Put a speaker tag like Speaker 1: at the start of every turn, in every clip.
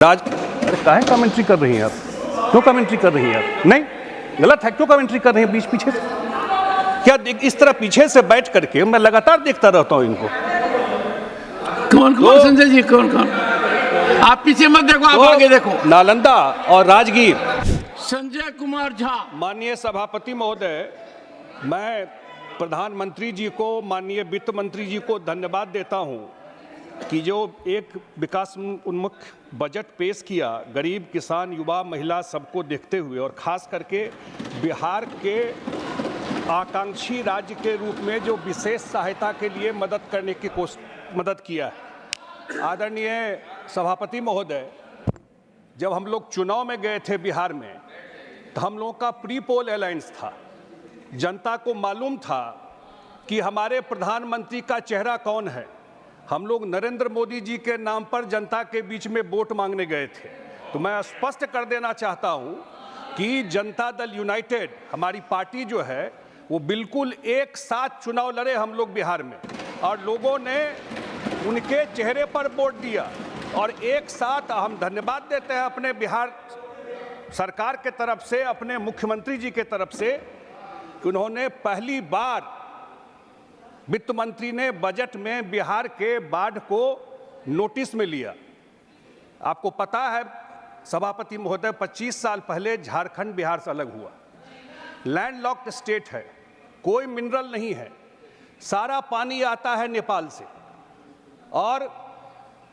Speaker 1: राज, अरे काहे कमेंट्री कर रही हैं आप? क्यों कमेंट्री कर रही हैं आप? नहीं, गलत है। क्यों कमेंट्री कर रही हैं बीच पीछे से? क्या इस तरह पीछे से बैठ करके मैं लगातार देखता रहता हूं इनको।
Speaker 2: कौन संजय जी, कौन आप पीछे मत देखो, आप आगे देखो।
Speaker 1: नालंदा और राजगीर।
Speaker 2: संजय कुमार झा।
Speaker 1: माननीय सभापति महोदय, मैं प्रधानमंत्री जी को, माननीय वित्त मंत्री जी को धन्यवाद देता हूं कि जो एक विकास उन्मुख बजट पेश किया, गरीब, किसान, युवा, महिला सबको देखते हुए, और खास करके बिहार के आकांक्षी राज्य के रूप में जो विशेष सहायता के लिए मदद करने की मदद किया है। आदरणीय सभापति महोदय, जब हम लोग चुनाव में गए थे बिहार में, तो हम लोगों का प्री पोल अलायंस था। जनता को मालूम था कि हमारे प्रधानमंत्री का चेहरा कौन है। हम लोग नरेंद्र मोदी जी के नाम पर जनता के बीच में वोट मांगने गए थे। तो मैं स्पष्ट कर देना चाहता हूं कि जनता दल यूनाइटेड, हमारी पार्टी जो है, वो बिल्कुल एक साथ चुनाव लड़े हम लोग बिहार में, और लोगों ने उनके चेहरे पर वोट दिया। और एक साथ हम धन्यवाद देते हैं अपने बिहार सरकार के तरफ से, अपने मुख्यमंत्री जी के तरफ से, कि उन्होंने पहली बार वित्त मंत्री ने बजट में बिहार के बाढ़ को नोटिस में लिया। आपको पता है सभापति महोदय, 25 साल पहले झारखंड बिहार से अलग हुआ। लैंडलॉक्ड स्टेट है, कोई मिनरल नहीं है, सारा पानी आता है नेपाल से। और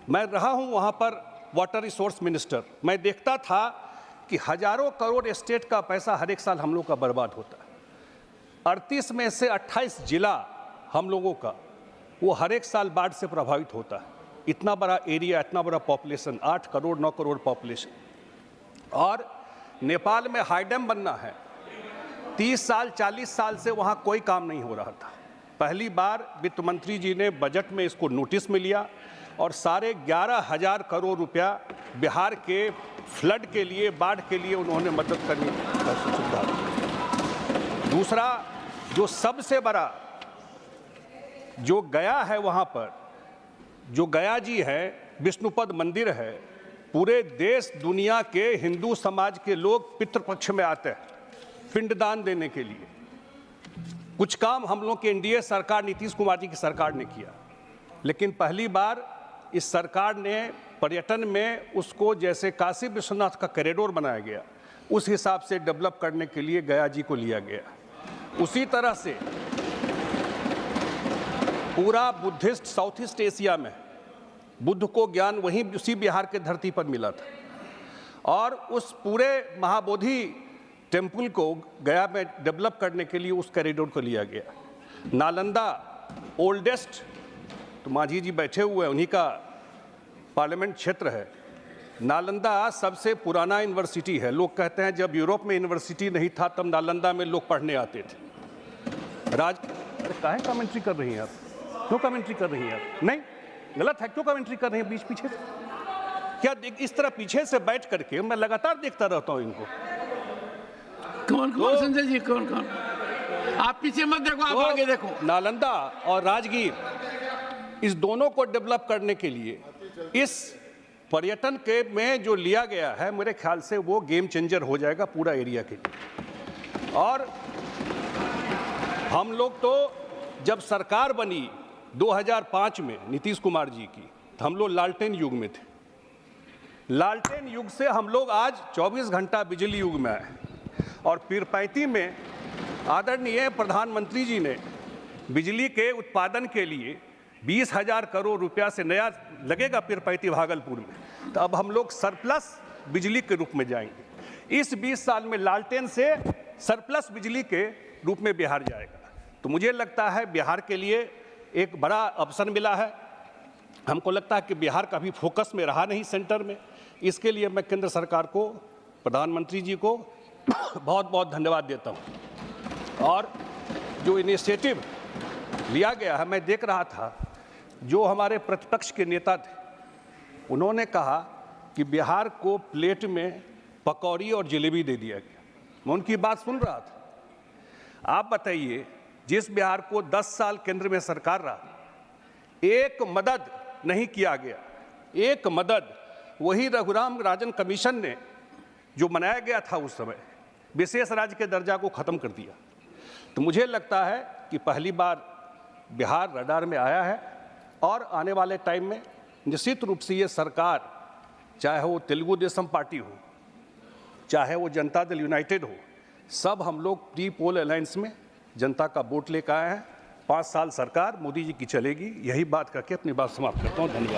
Speaker 1: मैं रहा हूं वहां पर वाटर रिसोर्स मिनिस्टर। मैं देखता था कि हजारों करोड़ स्टेट का पैसा हर एक साल हम लोग का बर्बाद होता है। 38 में से 28 जिला हम लोगों का, वो हर एक साल बाढ़ से प्रभावित होता है। इतना बड़ा एरिया, इतना बड़ा पॉपुलेशन, 8 करोड़ 9 करोड़ पॉपुलेशन, और नेपाल में हाई डैम बनना है। 30 साल 40 साल से वहाँ कोई काम नहीं हो रहा था। पहली बार वित्त मंत्री जी ने बजट में इसको नोटिस में लिया, और साढ़े 11,000 करोड़ रुपया बिहार के फ्लड के लिए, बाढ़ के लिए उन्होंने मदद करने की सुविधा दी। दूसरा, जो सबसे बड़ा जो गया है, वहाँ पर जो गया जी है, विष्णुपद मंदिर है, पूरे देश दुनिया के हिंदू समाज के लोग पितृपक्ष में आते हैं पिंडदान देने के लिए। कुछ काम हम लोग के एनडीए सरकार, नीतीश कुमार जी की सरकार ने किया, लेकिन पहली बार इस सरकार ने पर्यटन में उसको, जैसे काशी विश्वनाथ का कॉरिडोर बनाया गया, उस हिसाब से डेवलप करने के लिए गया जी को लिया गया। उसी तरह से पूरा बुद्धिस्ट साउथ ईस्ट एशिया में बुद्ध को ज्ञान वहीं उसी बिहार के धरती पर मिला था, और उस पूरे महाबोधि टेम्पल को गया में डेवलप करने के लिए उस कॉरिडोर को लिया गया। नालंदा ओल्डेस्ट, तो मांझी जी बैठे हुए हैं, उन्हीं का पार्लियामेंट क्षेत्र है। नालंदा सबसे पुराना यूनिवर्सिटी है। लोग कहते हैं जब यूरोप में यूनिवर्सिटी नहीं था तब नालंदा में लोग पढ़ने आते थे। राज, अरे काहे कमेंट्री कर रही हैं आप? क्यों कमेंट्री कर रही हैं आप? नहीं, गलत है। क्यों कमेंट्री कर रही हैं बीच पीछे से? क्या इस तरह पीछे से बैठ करके मैं लगातार देखता रहता हूं इनको।
Speaker 2: कौन संजय जी, कौन आप पीछे मत देखो, आप आगे देखो।
Speaker 1: नालंदा और राजगीर, इस दोनों को डेवलप करने के लिए इस पर्यटन के में जो लिया गया है, मेरे ख्याल से वो गेम चेंजर हो जाएगा पूरा एरिया के लिए। और हम लोग तो जब सरकार बनी 2005 में नीतीश कुमार जी की, तो हम लोग लालटेन युग में थे। लालटेन युग से हम लोग आज 24 घंटा बिजली युग में आए, और पीरपैंती में आदरणीय प्रधानमंत्री जी ने बिजली के उत्पादन के लिए 20,000 करोड़ रुपया से नया लगेगा पीरपैंती भागलपुर में, तो अब हम लोग सरप्लस बिजली के रूप में जाएंगे। इस 20 साल में लालटेन से सरप्लस बिजली के रूप में बिहार जाएगा। तो मुझे लगता है बिहार के लिए एक बड़ा अवसर मिला है। हमको लगता है कि बिहार कभी फोकस में रहा नहीं सेंटर में। इसके लिए मैं केंद्र सरकार को, प्रधानमंत्री जी को बहुत बहुत धन्यवाद देता हूँ। और जो इनिशिएटिव लिया गया है, मैं देख रहा था जो हमारे प्रतिपक्ष के नेता थे, उन्होंने कहा कि बिहार को प्लेट में पकौड़ी और जलेबी दे दिया गया। मैं उनकी बात सुन रहा था। आप बताइए, जिस बिहार को 10 साल केंद्र में सरकार रहा, एक मदद नहीं किया गया, एक मदद वही रघुराम राजन कमीशन ने जो बनाया गया था उस समय विशेष राज्य के दर्जा को खत्म कर दिया। तो मुझे लगता है कि पहली बार बिहार रडार में आया है और आने वाले टाइम में निश्चित रूप से ये सरकार, चाहे वो तेलुगु देशम पार्टी हो, चाहे वो जनता दल यूनाइटेड हो, सब हम लोग प्री पोल अलायंस में जनता का वोट लेकर आए हैं। 5 साल सरकार मोदी जी की चलेगी। यही बात करके अपनी बात समाप्त करता हूँ। धन्यवाद।